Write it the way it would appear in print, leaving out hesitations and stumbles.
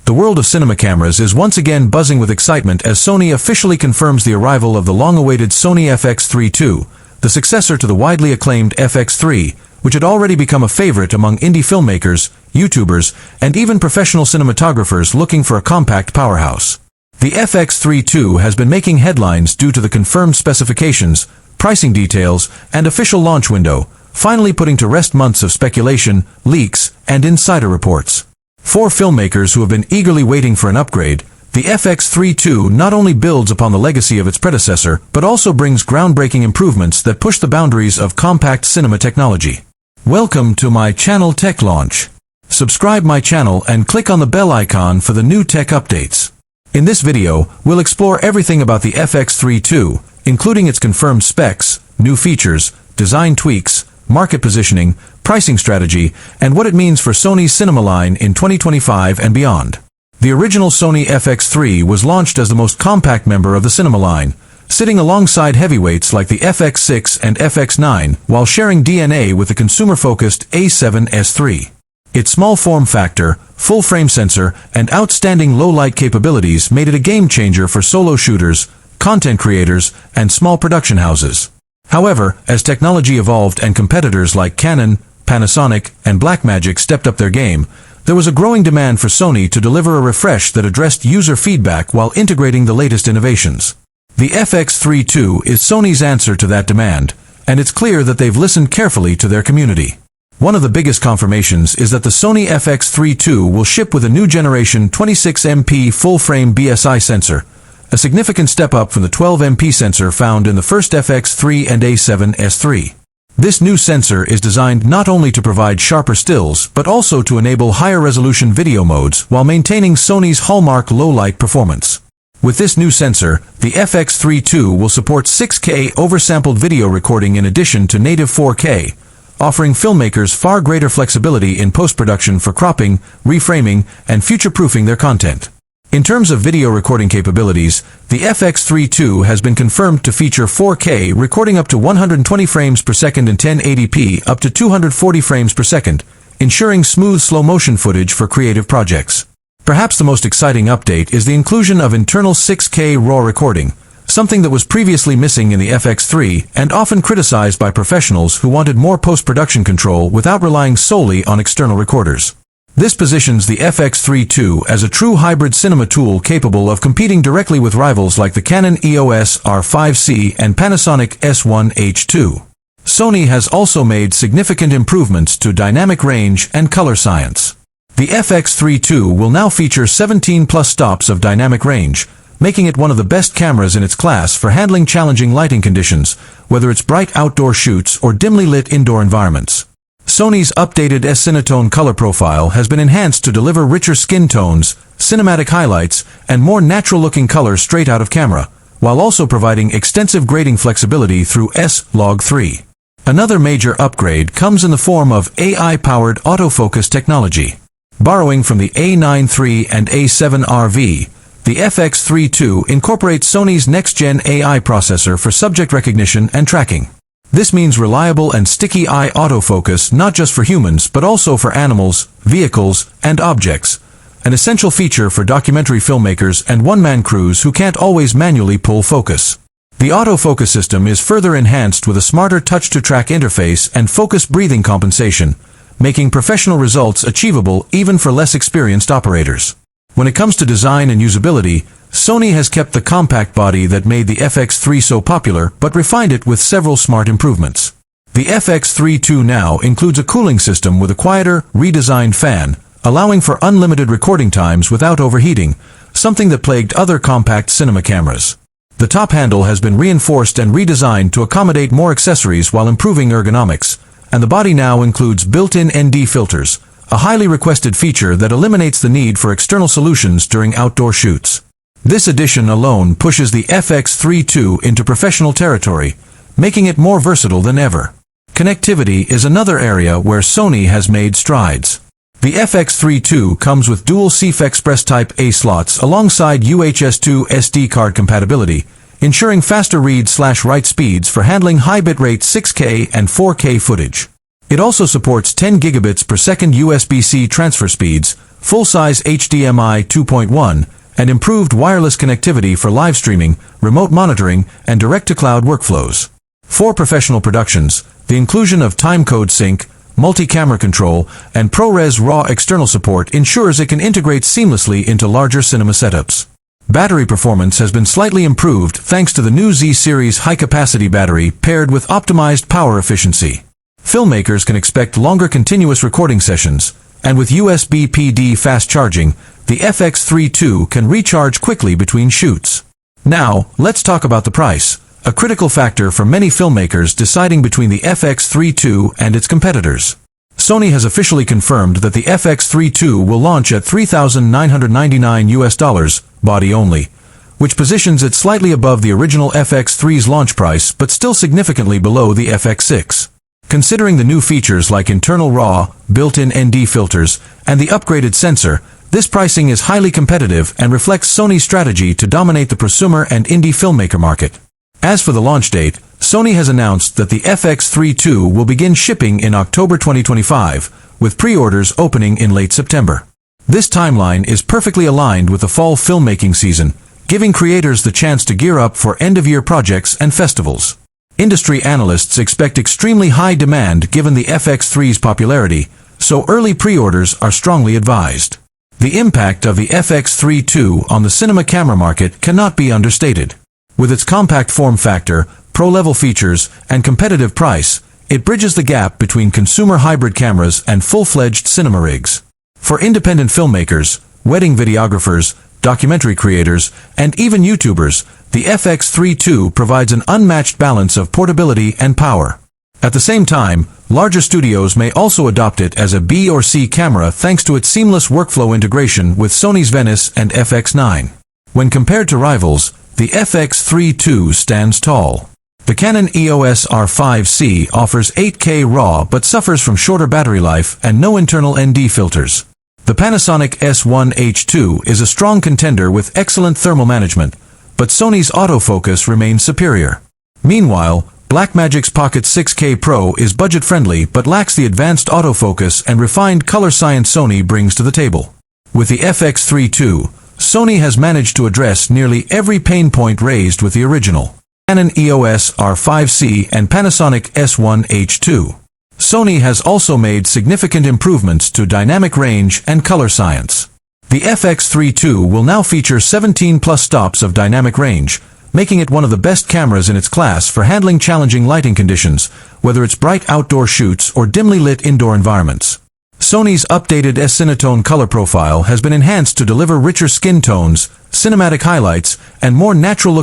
The world of cinema cameras is once again buzzing with excitement as Sony officially confirms the arrival of the long-awaited Sony FX3 II, the successor to the widely acclaimed FX3, which had already become a favorite among indie filmmakers, YouTubers, and even professional cinematographers looking for a compact powerhouse. The FX3 II has been making headlines due to the confirmed specifications, pricing details, and official launch window, finally putting to rest months of speculation, leaks, and insider reports. For filmmakers who have been eagerly waiting for an upgrade, the FX3 II not only builds upon the legacy of its predecessor, but also brings groundbreaking improvements that push the boundaries of compact cinema technology. Welcome to my channel Tech Launch. Subscribe my channel and click on the bell icon for the new tech updates. In this video, we'll explore everything about the FX3 II, including its confirmed specs, new features, design tweaks, market positioning, pricing strategy, and what it means for Sony's cinema line in 2025 and beyond. The original Sony FX3 was launched as the most compact member of the cinema line, sitting alongside heavyweights like the FX6 and FX9 while sharing DNA with the consumer-focused A7S3. Its small form factor, full-frame sensor, and outstanding low-light capabilities made it a game-changer for solo shooters, content creators, and small production houses. However, as technology evolved and competitors like Canon, Panasonic, and Blackmagic stepped up their game, there was a growing demand for Sony to deliver a refresh that addressed user feedback while integrating the latest innovations. The FX3 II is Sony's answer to that demand, and it's clear that they've listened carefully to their community. One of the biggest confirmations is that the Sony FX3 II will ship with a new generation 26MP full-frame BSI sensor, a significant step up from the 12MP sensor found in the first FX3 and A7S3. This new sensor is designed not only to provide sharper stills, but also to enable higher resolution video modes while maintaining Sony's hallmark low-light performance. With this new sensor, the FX3 II will support 6K oversampled video recording in addition to native 4K, offering filmmakers far greater flexibility in post-production for cropping, reframing, and future-proofing their content. In terms of video recording capabilities, the FX3 II has been confirmed to feature 4K recording up to 120 frames per second and 1080p up to 240 frames per second, ensuring smooth slow-motion footage for creative projects. Perhaps the most exciting update is the inclusion of internal 6K RAW recording, something that was previously missing in the FX3 and often criticized by professionals who wanted more post-production control without relying solely on external recorders. This positions the FX3 II as a true hybrid cinema tool capable of competing directly with rivals like the Canon EOS R5C and Panasonic S1H2. Sony has also made significant improvements to dynamic range and color science. The FX3 II will now feature 17+ stops of dynamic range, making it one of the best cameras in its class for handling challenging lighting conditions, whether it's bright outdoor shoots or dimly lit indoor environments. Sony's updated S-Cinetone color profile has been enhanced to deliver richer skin tones, cinematic highlights, and more natural-looking colors straight out of camera, while also providing extensive grading flexibility through S-Log3. Another major upgrade comes in the form of AI-powered autofocus technology. Borrowing from the A9 III and A7 RV, the FX3 II incorporates Sony's next-gen AI processor for subject recognition and tracking. This means reliable and sticky eye autofocus not just for humans but also for animals, vehicles, and objects, an essential feature for documentary filmmakers and one-man crews who can't always manually pull focus. The autofocus system is further enhanced with a smarter touch-to-track interface and focus breathing compensation, making professional results achievable even for less experienced operators. When it comes to design and usability, Sony has kept the compact body that made the FX3 so popular, but refined it with several smart improvements. The FX3 II now includes a cooling system with a quieter, redesigned fan, allowing for unlimited recording times without overheating, something that plagued other compact cinema cameras. The top handle has been reinforced and redesigned to accommodate more accessories while improving ergonomics, and the body now includes built-in ND filters, a highly requested feature that eliminates the need for external solutions during outdoor shoots. This addition alone pushes the FX3 II into professional territory, making it more versatile than ever. Connectivity is another area where Sony has made strides. The FX3 II comes with dual CF Express Type A slots alongside UHS-2 SD card compatibility, ensuring faster read/write speeds for handling high bitrate 6K and 4K footage. It also supports 10 gigabits per second USB-C transfer speeds, full-size HDMI 2.1, and improved wireless connectivity for live streaming, remote monitoring, and direct-to-cloud workflows. For professional productions, the inclusion of timecode sync, multi-camera control, and ProRes RAW external support ensures it can integrate seamlessly into larger cinema setups. Battery performance has been slightly improved thanks to the new Z-Series high-capacity battery paired with optimized power efficiency. Filmmakers can expect longer continuous recording sessions, and with USB PD fast charging, the FX3 II can recharge quickly between shoots. Now, let's talk about the price, a critical factor for many filmmakers deciding between the FX3 II and its competitors. Sony has officially confirmed that the FX3 II will launch at $3,999 body only, which positions it slightly above the original FX3's launch price but still significantly below the FX6. Considering the new features like internal RAW, built-in ND filters, and the upgraded sensor, this pricing is highly competitive and reflects Sony's strategy to dominate the prosumer and indie filmmaker market. As for the launch date, Sony has announced that the FX3 II will begin shipping in October 2025, with pre-orders opening in late September. This timeline is perfectly aligned with the fall filmmaking season, giving creators the chance to gear up for end-of-year projects and festivals. Industry analysts expect extremely high demand given the FX3's popularity, so early pre-orders are strongly advised. The impact of the FX3 II on the cinema camera market cannot be understated. With its compact form factor, pro-level features, and competitive price, it bridges the gap between consumer hybrid cameras and full-fledged cinema rigs. For independent filmmakers, wedding videographers, documentary creators, and even YouTubers, the FX3 II provides an unmatched balance of portability and power. At the same time, larger studios may also adopt it as a B or C camera thanks to its seamless workflow integration with Sony's Venice and FX9. When compared to rivals, the FX3 II stands tall. The Canon EOS R5C offers 8K RAW but suffers from shorter battery life and no internal ND filters. The Panasonic S1H2 is a strong contender with excellent thermal management, but Sony's autofocus remains superior. Meanwhile, Blackmagic's Pocket 6K Pro is budget-friendly but lacks the advanced autofocus and refined color science Sony brings to the table. With the FX3 II, Sony has managed to address nearly every pain point raised with the original Canon EOS R5C and Panasonic S1H2. Sony has also made significant improvements to dynamic range and color science. The FX3 II will now feature 17+ stops of dynamic range, making it one of the best cameras in its class for handling challenging lighting conditions, whether it's bright outdoor shoots or dimly lit indoor environments. Sony's updated S-Cinetone color profile has been enhanced to deliver richer skin tones, cinematic highlights, and more natural look